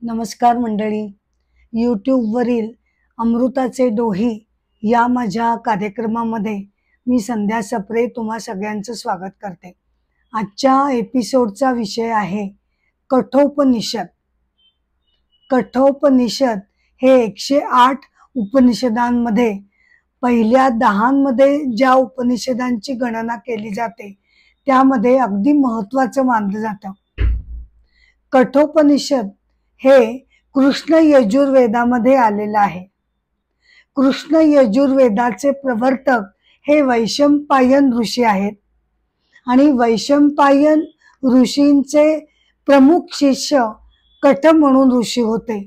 नमस्कार मंडळी. यूट्यूबवरील अमृताचे डोही या माझ्या कार्यक्रमामध्ये मी संध्या सप्रे तुम्हा सगळ्यांचं स्वागत करते. आजच्या एपिसोडचा विषय आहे कठोपनिषद. कठोपनिषद हे 108 उपनिषदांमध्ये पहिल्या 10 मध्ये ज्या उपनिषदांची गणना केली जाते त्यामध्ये अगदी महत्त्वाचं मानलं जातं. कठोपनिषद हे कृष्ण यजुर्वेदामध्ये आलेलं आहे. कृष्ण यजुर्वेदाचे प्रवर्तक हे वैशंपायन ऋषी आहेत आणि वैशंपायन ऋषींचे प्रमुख शिष्य कठ म्हणून ऋषी होते.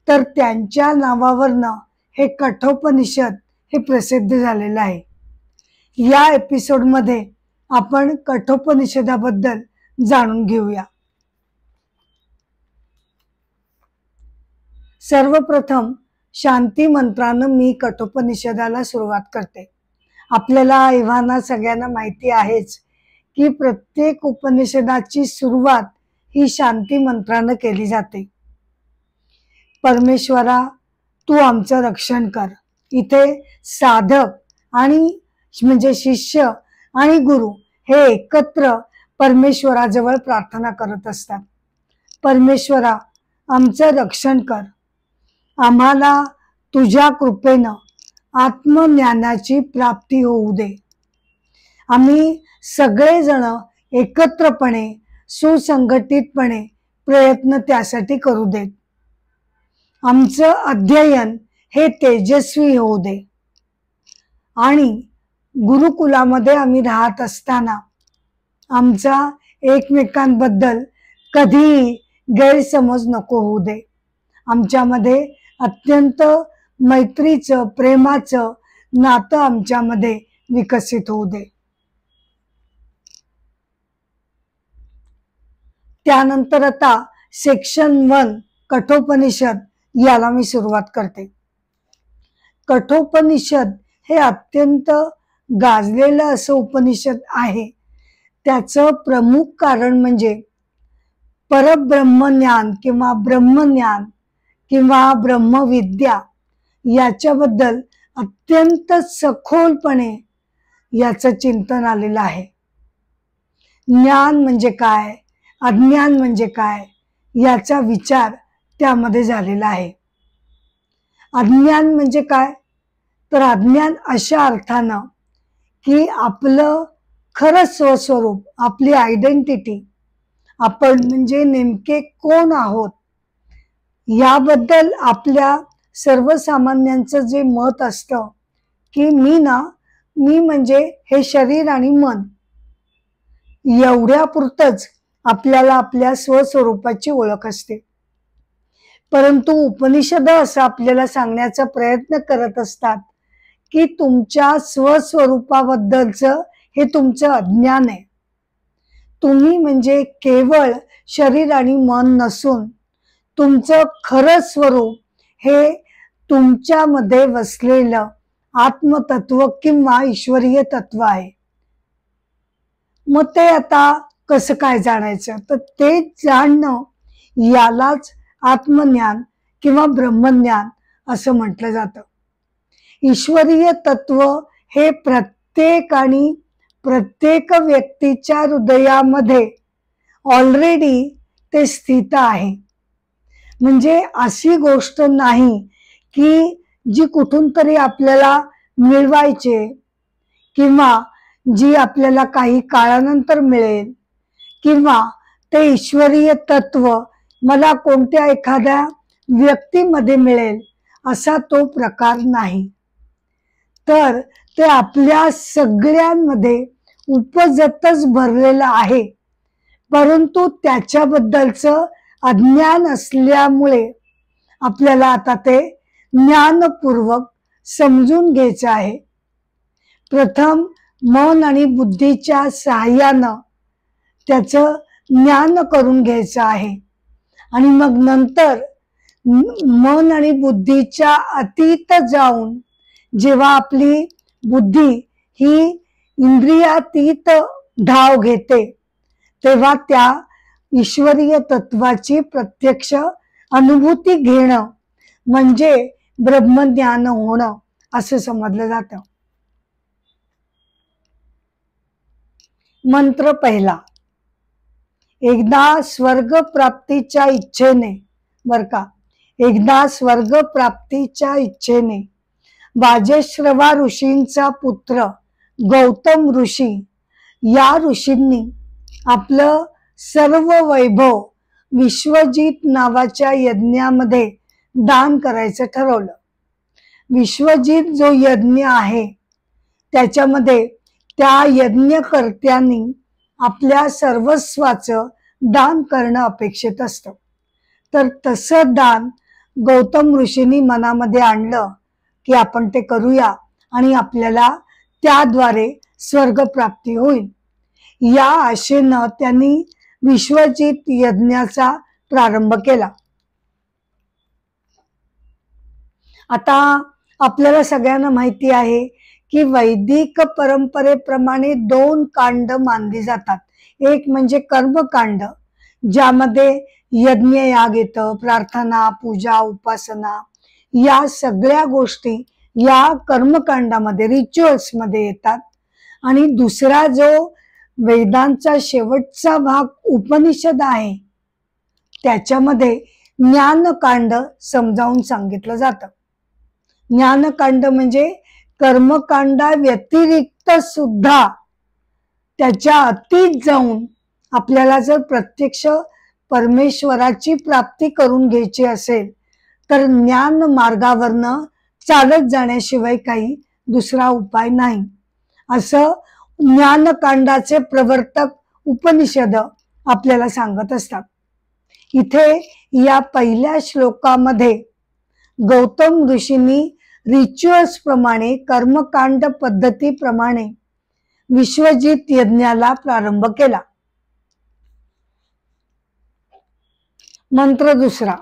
तर त्यांच्या नावावरनं हे कठोपनिषद हे प्रसिद्ध झालेलं आहे. या एपिसोडमध्ये आपण कठोपनिषदाबद्दल जाणून घेऊया. सर्वप्रथम शांती मंत्रानं मी कठोपनिषदाला सुरुवात करते. आपल्याला एव्हाना सगळ्यांना माहिती आहेच की प्रत्येक उपनिषदाची सुरुवात ही शांती मंत्रानं केली जाते. परमेश्वरा तू आमचं रक्षण कर. इथे साधक आणि म्हणजे शिष्य आणि गुरु हे एकत्र परमेश्वराजवळ प्रार्थना करत असतात. परमेश्वरा आमचं रक्षण कर. आम्हाला तुझ्या कृपेनं आत्मज्ञानाची प्राप्ती होऊ दे. आम्ही सगळेजण एकत्रपणे सुसंघटितपणे प्रयत्न त्यासाठी करू देत. आमचं अध्ययन हे तेजस्वी होऊ दे. आणि गुरुकुलामध्ये आम्ही राहत असताना आमचा एकमेकांबद्दल कधीही गैरसमज नको होऊ दे. आमच्यामध्ये अत्यंत मैत्रीचं प्रेमाचं नातं आमच्यामध्ये विकसित होऊ दे. त्यानंतर आता सेक्शन 1 कठोपनिषद याला मी सुरुवात करते. कठोपनिषद हे अत्यंत गाजलेलं असं उपनिषद आहे. त्याचं प्रमुख कारण म्हणजे परब्रह्मज्ञान किंवा ब्रह्मज्ञान किंवा ब्रह्मविद्या याच्याबद्दल अत्यंत सखोलपणे याचं चिंतन आलेलं आहे. ज्ञान म्हणजे काय, अज्ञान म्हणजे काय याचा विचार त्यामध्ये झालेला आहे. अज्ञान म्हणजे काय, तर अज्ञान अशा अर्थानं की आपलं खरं स्वस्वरूप, आपली आयडेंटिटी, आपण म्हणजे नेमके कोण आहोत याबद्दल आपल्या सर्वसामान्यांचं जे मत असतं की मी म्हणजे हे शरीर आणि मन, एवढ्यापुरतंच आपल्याला आपल्या स्वस्वरूपाची ओळख असते. परंतु उपनिषद असं आपल्याला सांगण्याचा प्रयत्न करत असतात की तुमच्या स्वस्वरूपाबद्दलचं हे तुमचं अज्ञान आहे. तुम्ही म्हणजे केवळ शरीर आणि मन नसून तुमचं खरं स्वरूप हे तुमच्यामध्ये वसलेलं आत्मतत्व किंवा ईश्वरीय तत्व आहे. मग ते आता कसं काय जाणायचं, तर ते जाणणं यालाच आत्मज्ञान किंवा ब्रह्मज्ञान असं म्हटलं जातं. ईश्वरीय तत्व हे प्रत्येक व्यक्तीच्या हृदयामध्ये ऑलरेडी ते स्थित आहे. म्हणजे अशी गोष्ट नाही की जी कुठून तरी आपल्याला मिळवायचे किंवा जी आपल्याला काही काळानंतर मिळेल किंवा ते ईश्वरीय तत्व मला कोणत्या एखाद्या व्यक्तीमध्ये मिळेल असा तो प्रकार नाही. तर ते आपल्या सगळ्यांमध्ये उपजतच भरलेलं आहे. परंतु त्याच्याबद्दलचं अज्ञान असल्यामुळे आपल्याला आता ते ज्ञानपूर्वक समजून घ्यायचं आहे. प्रथम मन आणि बुद्धीच्या सहाय्यानं त्याचं ज्ञान करून घ्यायचं आहे आणि मग नंतर मन आणि बुद्धीच्या अतीत जाऊन जेव्हा आपली बुद्धी ही इंद्रियातीत धाव घेते तेव्हा त्या ईश्वरीय तत्वाची प्रत्यक्ष अनुभूती घेणं म्हणजे ब्रह्मज्ञान होणं असं समजलं जातं. मंत्र पहिला. एकदा स्वर्ग प्राप्तीच्या इच्छेने, बर का, एकदा स्वर्ग प्राप्तीच्या इच्छेने वाजश्रवा ऋषींचा पुत्र गौतम ऋषी या ऋषींनी आपलं सर्व वैभव विश्वजित नावाच्या यज्ञामध्ये दान करायचं ठरवलं. विश्वजित जो यज्ञ आहे त्याच्यामध्ये त्या यज्ञकर्त्यांनी आपल्या सर्वस्वाचं दान करणं अपेक्षित असतं. तर तसं दान गौतम ऋषींनी मनामध्ये आणलं की आपण ते करूया आणि आपल्याला त्याद्वारे स्वर्गप्राप्ती होईल. या आशेनं त्यांनी विश्वजित यज्ञाचा प्रारंभ केला. आता आपल्याला सगळ्यांना माहिती आहे की वैदिक परंपरेप्रमाणे 2 कांड मानली जातात. एक म्हणजे कर्मकांड, ज्यामध्ये यज्ञ याग येतं, प्रार्थना, पूजा, उपासना या सगळ्या गोष्टी या कर्मकांडामध्ये, रिच्युअल्स मध्ये येतात. आणि दुसरा जो वेदांचा शेवटचा भाग उपनिषद आहे त्याच्यामध्ये ज्ञानकांड समजावून सांगितलं जातं. ज्ञानकांड म्हणजे कर्मकांडा व्यतिरिक्त सुद्धा त्याच्या अतीत जाऊन आपल्याला जर प्रत्यक्ष परमेश्वराची प्राप्ती करून घ्यायची असेल तर ज्ञान मार्गावरनं चालत जाण्याशिवाय काही दुसरा उपाय नाही, असं ज्ञानकांडाचे प्रवर्तक उपनिषद आपल्याला सांगत असतात. इथे या पहिल्या श्लोकामध्ये गौतम ऋषींनी रिच्युअल्स प्रमाणे, कर्मकांड पद्धतीप्रमाणे विश्वजित यज्ञाला प्रारंभ केला. मंत्र दुसरा.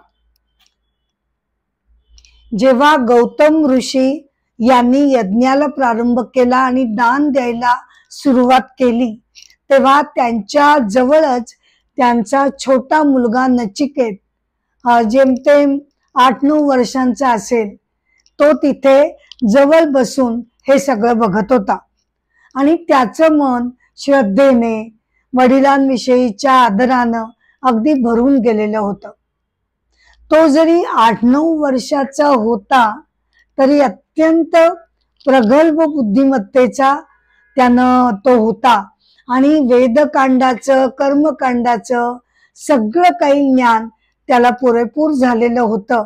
जेव्हा गौतम ऋषी यांनी यज्ञाला प्रारंभ केला आणि दान द्यायला सुरुवात केली तेव्हा त्यांच्या जवळच त्यांचा छोटा मुलगा नचिकेत, जेमतेम 8-9 वर्षांचा असेल, तो तिथे जवळ बसून हे सगळं बघत होता. आणि त्याचं मन श्रद्धेने, वडिलांविषयीच्या आदरानं अगदी भरून गेलेलं होतं. तो जरी 8-9 वर्षाचा होता तरी अत्यंत प्रगल्भ बुद्धिमत्तेचा त्यानं तो होता आणि वेदकांडाचं, कर्मकांडाचं सगळं काही ज्ञान त्याला पुरेपूर झालेलं होतं.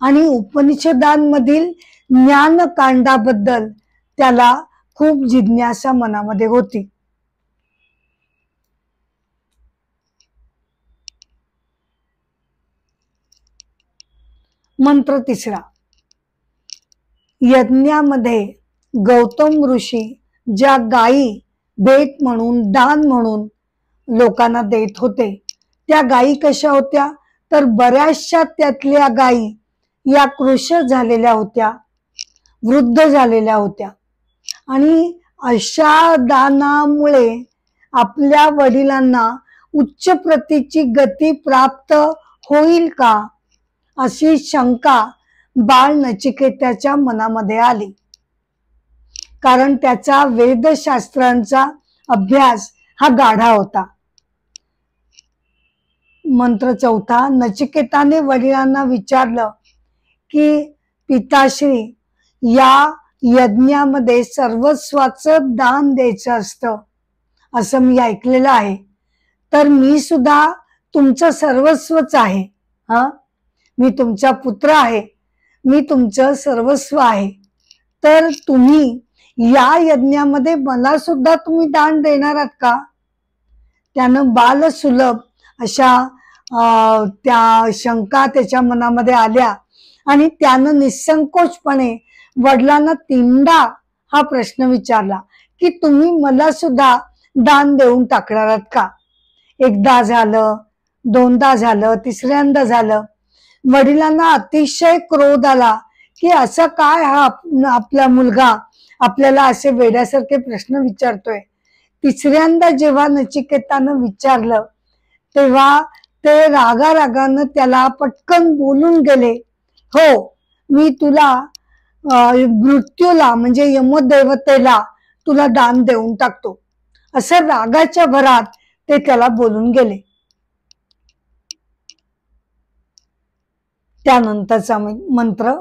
आणि उपनिषदांमधील ज्ञानकांडाबद्दल त्याला खूप जिज्ञासा मनामध्ये होती. मंत्र तिसरा. यज्ञामध्ये गौतम ऋषी ज्या गायी भेट म्हणून, दान म्हणून लोकांना देत होते त्या गायी कशा होत्या तर बऱ्याचशा त्यातल्या गायी या कृश झालेल्या होत्या, वृद्ध झालेल्या होत्या. आणि अशा दानामुळे आपल्या वडिलांना उच्च प्रतीची गती प्राप्त होईल का अशी शंका बाळ नचिकेताच्या मनामध्ये आली. कारण त्याचा वेदशास्त्रांचा अभ्यास हा गाढा होता. मंत्र चौथा. नचिकेताने वडिलांना विचारलं की पिताश्री, या यज्ञामध्ये सर्वस्वाचं दान द्यायचं असतं असं मी ऐकलेलं आहे, तर मी सुद्धा तुमचं सर्वस्वच आहे. मी तुमचा पुत्र आहे, मी तुमचं सर्वस्व आहे, तर तुम्ही या यज्ञामध्ये मला सुद्धा तुम्ही दान देणार आहात का? त्यानं बालसुलभ अशा त्या शंका त्याच्या मनामध्ये आल्या आणि त्यानं निसंकोचपणे वडिलांना 3दा हा प्रश्न विचारला की तुम्ही मला सुद्धा दान देऊन टाकणार आहात का? 1दा झालं, 2दा झालं, 3ऱ्यांदा झालं. वडिलांना अतिशय क्रोध आला की असं काय हा आपला मुलगा आपल्याला असे वेड्यासारखे प्रश्न विचारतोय. 3ऱ्यांदा जेव्हा नचिकेतानं विचारलं तेव्हा ते रागारागानं त्याला पटकन बोलून गेले, हो मी तुला मृत्यूला म्हणजे यमदेवतेला तुला दान देऊन टाकतो, असं रागाच्या भरात ते त्याला बोलून गेले. त्यानंतरचा मंत्र,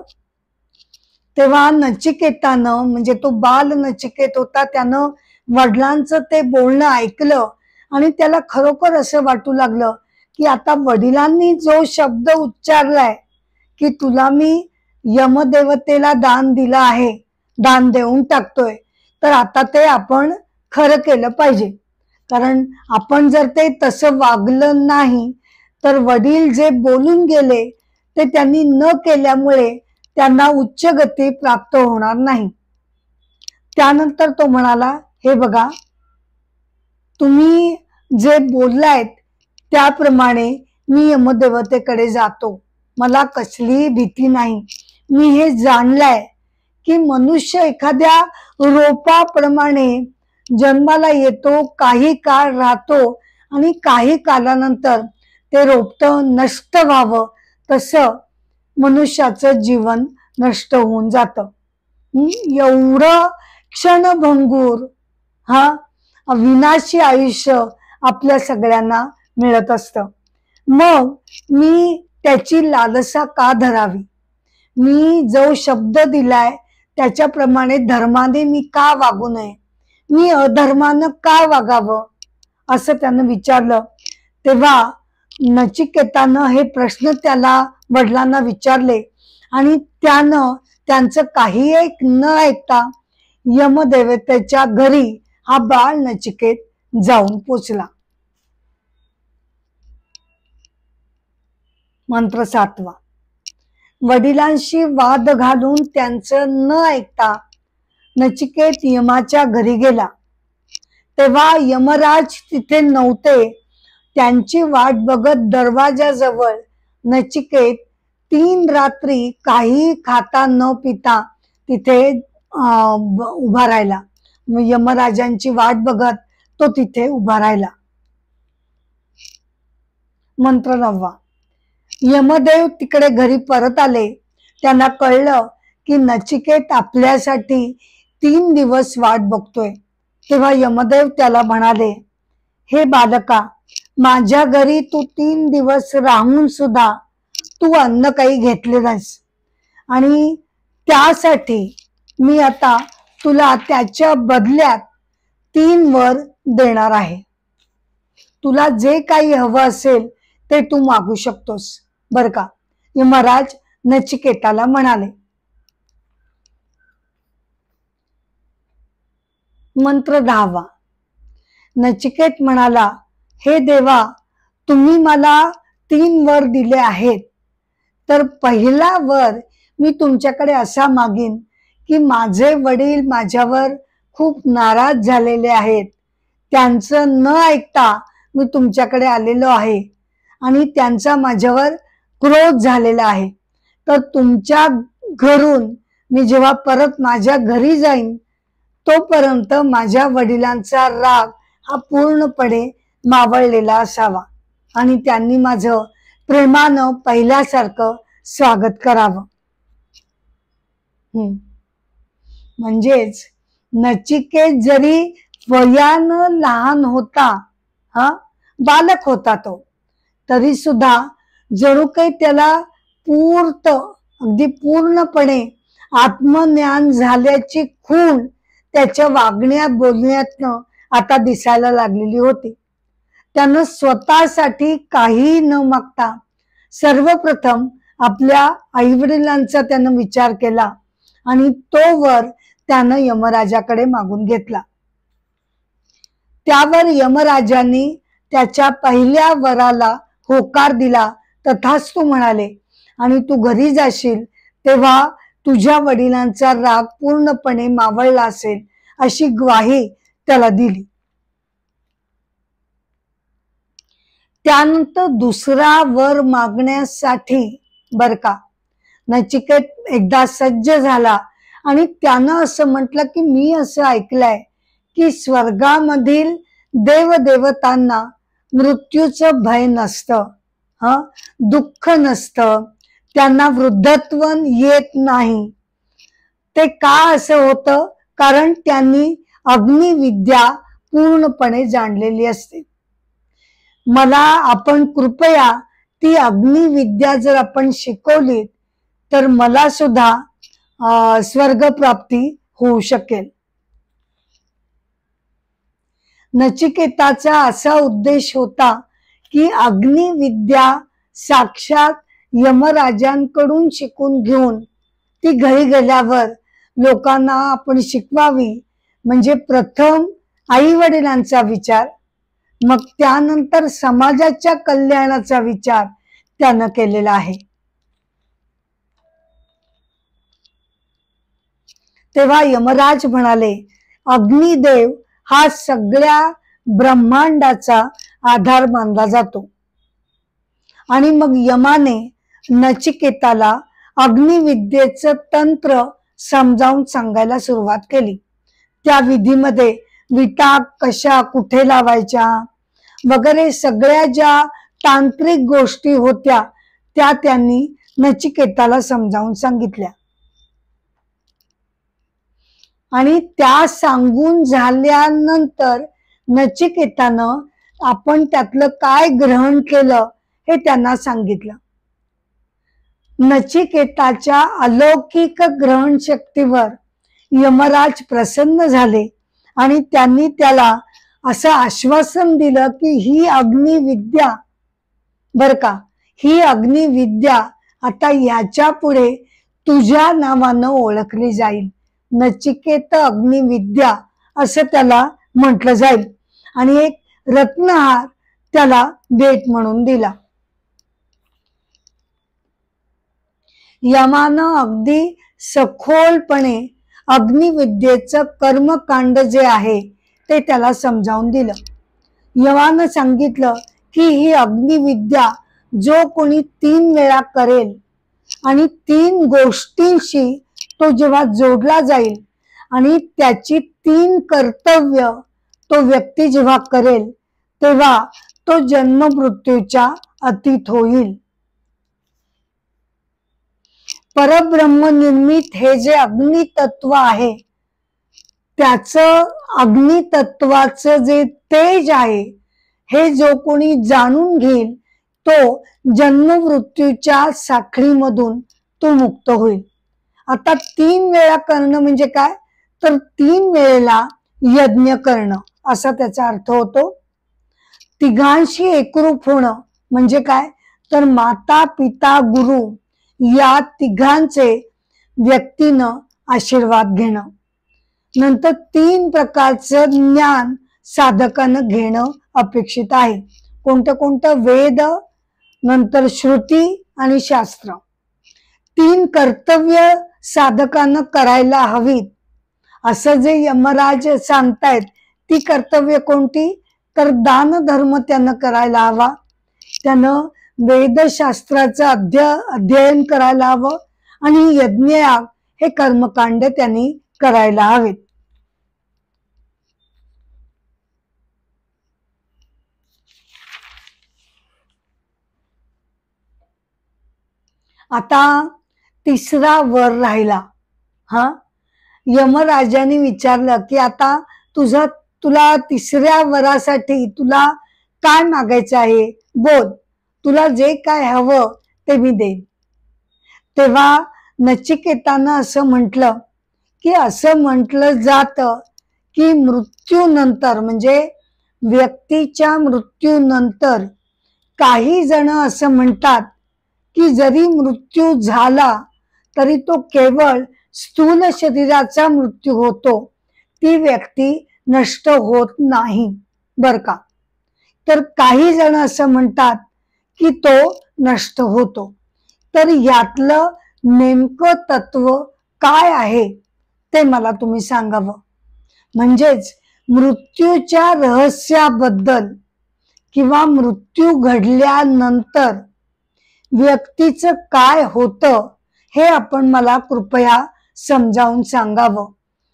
तेव्हा नचिकेतानं म्हणजे तो बाल नचिकेत होता, त्यानं वडिलांचं ते बोलणं ऐकलं आणि त्याला खरोखर असं वाटू लागलं की आता वडिलांनी जो शब्द उच्चारलाय की तुला मी यमदेवतेला दान दिलं आहे, दान देऊन टाकतोय, तर आता ते आपण खरं केलं पाहिजे. कारण आपण जर ते तसं वागलं नाही तर वडील जे बोलून गेले ते त्यांनी न केल्यामुळे त्यांना उच्च गती प्राप्त होणार नाही. त्यानंतर तो म्हणाला, हे बघा तुम्ही जे बोललायत त्याप्रमाणे मी यमदेवतेकडे जातो, मला कसलीही भीती नाही. मी हे जाणलंय की मनुष्य एखाद्या रोपाप्रमाणे जन्माला येतो, काही काळ राहतो आणि काही कालानंतर ते रोपटं नष्ट व्हावं, तसं मनुष्याचं जीवन नष्ट होऊन जातं. एवढं क्षणभंगूर विनाशी आयुष्य आपल्या सगळ्यांना मिळत असतं. मग मी त्याची लालसा का धरावी? मी जो शब्द दिलाय त्याच्याप्रमाणे धर्माने मी का वागू नये? मी अधर्मानं का वागावं? असं त्यानं विचारलं. तेव्हा नचिकेतानं हे प्रश्न त्याला वडिलांना विचारले आणि त्यानं त्यांचं काही न ऐकता यमदेवतेच्या घरी हा बाळ नचिकेत जाऊन पोचला. मंत्र 7वा, वडिलांशी वाद घालून त्यांचं न ऐकता नचिकेत यमाच्या घरी गेला. तेव्हा यमराज तिथे नव्हते. त्यांची वाट बघत दरवाजाजवळ नचिकेत 3 रात्री काही खाता न पिता तिथे उभा राहिला. यमराजांची वाट बघत तो तिथे उभा राहिला. मंत्र 9वा, यमदेव तिकडे घरी परत आले. त्यांना कळलं की नचिकेत आपल्यासाठी 3 दिवस वाट बघतोय. तेव्हा यमदेव त्याला म्हणाले, हे बालका, माझ्या घरी तू 3 दिवस राहून सुद्धा तू अन्न काही घेतले नाहीस आणि त्यासाठी मी आता तुला त्याच्या बदल्यात 3 वर देणार आहे. तुला जे काही हवं असेल ते तू मागू शकतोस बर का, यमराज नचिकेताला म्हणाले. मंत्र 10वा, नचिकेत म्हणाला, हे देवा, तुम्ही मला 3 वर दिले आहेत, तर पहिला वर मी तुमच्याकडे असा मागीन की माझे वडील माझ्यावर खूप नाराज झालेले आहेत. त्यांचं न ऐकता मी तुमच्याकडे आलेलो आहे आणि त्यांचा माझ्यावर क्रोध झालेला आहे. तर तुमच्या घरून मी जेव्हा परत माझ्या घरी जाईन तोपर्यंत माझ्या वडिलांचा राग हा पूर्णपणे मावळलेला असावा आणि त्यांनी माझं प्रेमानं पहिल्यासारखं स्वागत करावं. म्हणजेच नचिकेत जरी वयानं लहान होता, बालक होता तो, तरी सुद्धा जणू काही त्याला अगदी पूर्णपणे आत्मज्ञान झाल्याची खूण त्याच्या वागण्या बोलण्यातनं आता दिसायला लागलेली होती. त्यानं स्वतःसाठी काही न मागता सर्वप्रथम आपल्या आईवडिलांचा त्यानं विचार केला आणि तो वर त्यानं यमराजाकडे मागून घेतला. त्यावर यमराजांनी त्याच्या पहिल्या वराला होकार दिला. तथास्तु म्हणाले आणि तू घरी जाशील तेव्हा तुझ्या वडिलांचा राग पूर्णपणे मावळला असेल अशी ग्वाही त्याला दिली. त्यानंतर दुसरा वर मागण्यासाठी बर का नचिकेत एकदा सज्ज झाला आणि त्यानं असं म्हटलं की मी असं ऐकलंय की स्वर्गामधील देवदेवतांना मृत्यूचं भय नसतं. दुःख नसतं, त्यांना वृद्धत्व येत नाही. ते का असं होतं? कारण त्यांनी अग्निविद्या पूर्णपणे जाणलेली असते. मला आपण कृपया ती अग्निविद्या जर आपण शिकवली तर मला सुद्धा स्वर्गप्राप्ती होऊ शकेल. नचिकेताचा असा उद्देश होता की अग्निविद्या साक्षात यमराजांकडून शिकून घेऊन ती घरी गेल्यावर लोकांना आपण शिकवावी. म्हणजे प्रथम आई वडिलांचा विचार, मग त्यानंतर समाजाच्या कल्याणाचा विचार त्यानं केलेला आहे. तेव्हा यमराज म्हणाले, अग्निदेव हा सगळ्या ब्रह्मांडाचा आधार मानला जातो. आणि मग यमाने नचिकेताला अग्निविद्येचं तंत्र समजावून सांगायला सुरुवात केली. त्या विधीमध्ये विटा कशा कुठे लावायच्या वगैरे सगळ्या ज्या तांत्रिक गोष्टी होत्या त्या त्यांनी नचिकेताला समजावून सांगितल्या. आणि त्या सांगून झाल्यानंतर नचिकेतानं आपण त्यातलं काय ग्रहण केलं हे त्यांना सांगितलं. नचिकेताच्या अलौकिक ग्रहण शक्तीवर यमराज प्रसन्न झाले आणि त्यांनी त्याला असं आश्वासन दिलं की ही अग्निविद्या बर का, ही अग्निविद्या आता याच्या पुढे तुझ्या नावानं ओळखली जाईल. नचिकेत अग्निविद्या असं त्याला म्हटलं जाईल. आणि एक रत्नहार त्याला भेट म्हणून दिला. यमानं अगदी सखोलपणे अग्निविद्येचं कर्मकांड जे आहे ते त्याला समजावून दिलं. यमानं सांगितलं की ही अग्निविद्या जो कोणी 3 वेळा करेल आणि 3 गोष्टींशी तो जेव्हा जोडला जाईल आणि त्याची 3 कर्तव्य तो व्यक्ती जेव्हा करेल तेव्हा तो जन्म मृत्यूच्या अतीत होईल. परब्रह्म निर्मित हे जे अग्नितत्व आहे त्याचं अग्नितत्वाचं जे तेज आहे हे जो कोणी जाणून घेईल तो जन्म मृत्यूच्या साखळीमधून तो मुक्त होईल. आता 3 वेळा करणं म्हणजे काय, तर 3 वेळेला यज्ञ करणं असा त्याचा अर्थ होतो. तिघांशी एकरूप होणं म्हणजे काय, तर माता पिता गुरु या तिघांचे व्यक्तीनं आशीर्वाद घेणं. नंतर 3 प्रकारचं ज्ञान साधकानं घेणं अपेक्षित आहे. कोणतं कोणतं, वेद, नंतर श्रुती आणि शास्त्र. 3 कर्तव्य साधकानं करायला हवीत असं जे यमराज सांगतायत ती कर्तव्य कोणती, तर दान धर्म त्यानं करायला हवा. त्यानं वेदशास्त्राचं अध्ययन करायला हवं आणि यज्ञयाग हे कर्मकांड त्यांनी करायला हवेत. आता 3रा वर राहिला. यमराजाने विचारलं की आता तुला 3ऱ्या वरासाठी तुला काय मागायचं आहे, बोल, तुला जे काय हवं ते मी देईन. तेव्हा नचिकेतानं असं म्हटलं की असं म्हटलं जातं की मृत्यूनंतर म्हणजे व्यक्तीच्या मृत्यूनंतर काही जण असं म्हणतात की जरी मृत्यू झाला तरी तो केवळ स्थूल शरीराचा मृत्यू होतो, ती व्यक्ती नष्ट होत नाही बर का. तर काही जण असं म्हणतात की तो नष्ट होतो. तर यातलं नेमकं तत्व काय आहे ते मला तुम्ही सांगावं. म्हणजेच मृत्यूच्या रहस्याबद्दल किंवा मृत्यू घडल्यानंतर व्यक्तीचं काय होतं हे आपण मला कृपया समजावून सांगावं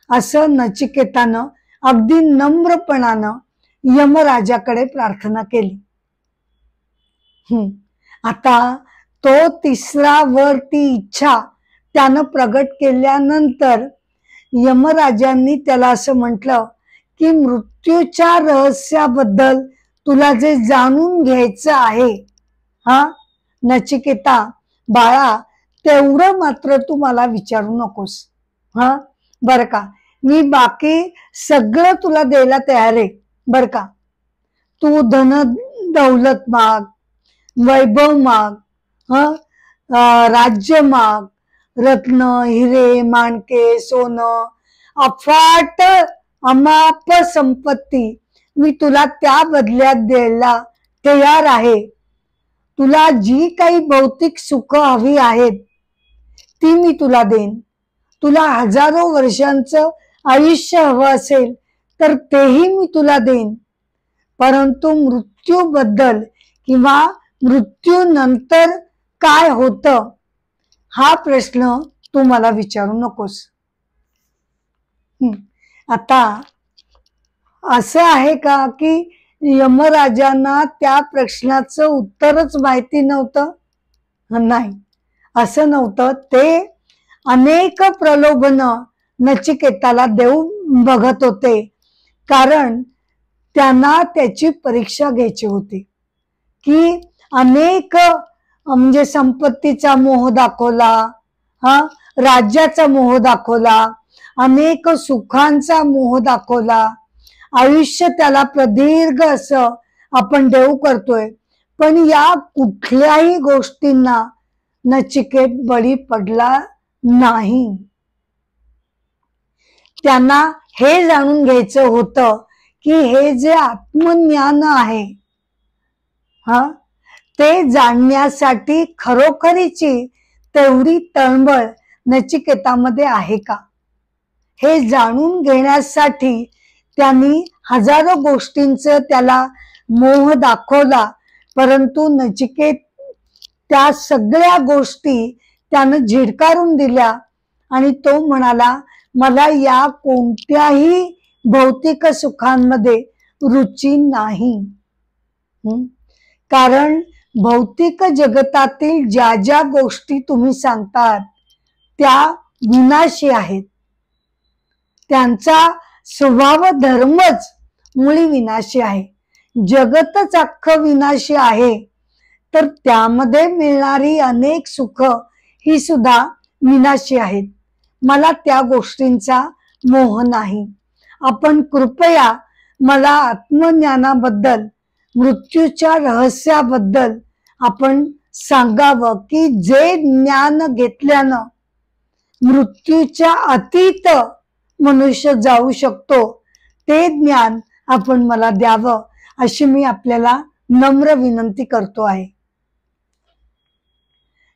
असं नचिकेतानं अगदी नम्रपणानं यमराजाकडे प्रार्थना केली. आता तो तिसरा वर, ती इच्छा त्यानं प्रगट केल्यानंतर यमराजांनी त्याला असं म्हटलं की मृत्यूच्या रहस्याबद्दल तुला जे जाणून घ्यायचं आहे, हा नचिकेता बाळा, तेवढं मात्र तू मला विचारू नकोस. हा बर का, मी बाकी सगळं तुला द्यायला तयार आहे बर का. तू धन दौलत माग, वैभव माग, राज्य माग, रत्न हिरे माणके सोनं, अफाट अमाप संपत्ती मी तुला त्या बदल्यात द्यायला तयार आहे. तुला जी काही भौतिक सुख हवी आहेत ती मी तुला देईन. तुला हजारो वर्षांचं आयुष्य हवं असेल तर तेही मी तुला देईन. परंतु मृत्यूबद्दल किंवा मृत्यूनंतर काय होतं हा प्रश्न तू मला विचारू नकोस. आता असं आहे का की यमराजांना त्या प्रश्नाचं उत्तरच माहिती नव्हतं? नाही, असं नव्हतं. ते अनेक प्रलोभन नचिकेताला देऊ बघत होते, कारण त्यांना त्याची परीक्षा घ्यायची होती. की अनेक म्हणजे संपत्तीचा मोह दाखवला, राज्याचा मोह दाखवला, अनेक सुखांचा मोह दाखवला, आयुष्य त्याला प्रदीर्घ असं आपण देऊ करतोय, पण या कुठल्याही गोष्टींना नचिकेत बळी पडला नाही. त्यांना हे जाणून घ्यायचं होतं की हे जे आत्मज्ञान आहे ते जाणण्यासाठी खरोखरीची तेवढी तळमळ नचिकेतामध्ये आहे का, हे जाणून घेण्यासाठी त्यांनी हजारो गोष्टींचं त्याला मोह दाखवला. परंतु नचिकेत त्या सगळ्या गोष्टी त्यानं झिडकारून दिल्या आणि तो म्हणाला, मला या कोणत्याही भौतिक सुखांमध्ये रुची नाही. कारण भौतिक जगतातील ज्या ज्या गोष्टी तुम्ही सांगतात त्या विनाशी आहेत. त्यांचा स्वभाव धर्मच मुळी विनाशी आहे. जगतच अख्खं विनाशी आहे, तर त्यामध्ये मिळणारी अनेक सुख ही सुद्धा विनाशी आहेत. मला त्या गोष्टींचा मोह नाही. आपण कृपया मला आत्मज्ञानाबद्दल, मृत्यूच्या रहस्याबद्दल आपण सांगावं की जे ज्ञान घेतल्यानं मृत्यूच्या अतीत मनुष्य जाऊ शकतो ते ज्ञान आपण मला द्यावं, अशी मी आपल्याला नम्र विनंती करतो आहे.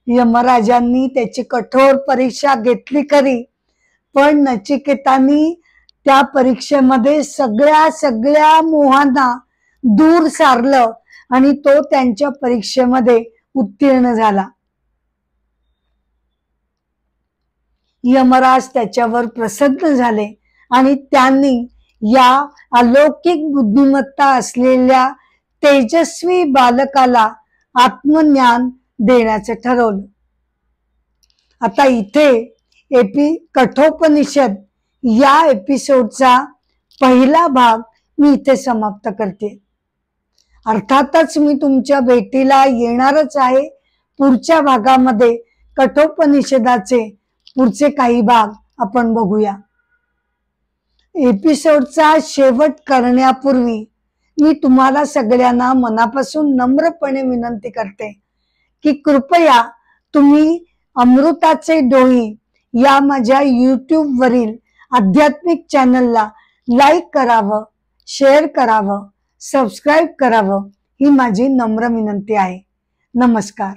यमराजांनी त्याची कठोर परीक्षा घेतली खरी, पण नचिकेतांनी त्या परीक्षेमध्ये सगळ्या मोहांना दूर सारलं आणि तो त्यांच्या परीक्षेमध्ये उत्तीर्ण झाला. यमराज त्याच्यावर प्रसन्न झाले आणि त्यांनी या अलौकिक बुद्धिमत्ता असलेल्या तेजस्वी बालकाला आत्मज्ञान देण्याचे ठरवलं. आता इथे कठोपनिषद या एपिसोडचा पहिला भाग मी इथे समाप्त करते. अर्थातच मी तुमच्या भेटीला येणारच आहे. पुढच्या भागामध्ये कठोपनिषदाचे पुढचे काही भाग आपण बघूया. एपिसोडचा शेवट करण्यापूर्वी मी तुम्हाला सगळ्यांना मनापासून नम्रपणे विनंती करते की कृपया तुम्ही अमृताचे डोही या माझ्या YouTube वरील आध्यात्मिक चॅनलला लाईक करावं, शेअर करावं, सबस्क्राईब करावं, ही माझी नम्र विनंती आहे. नमस्कार.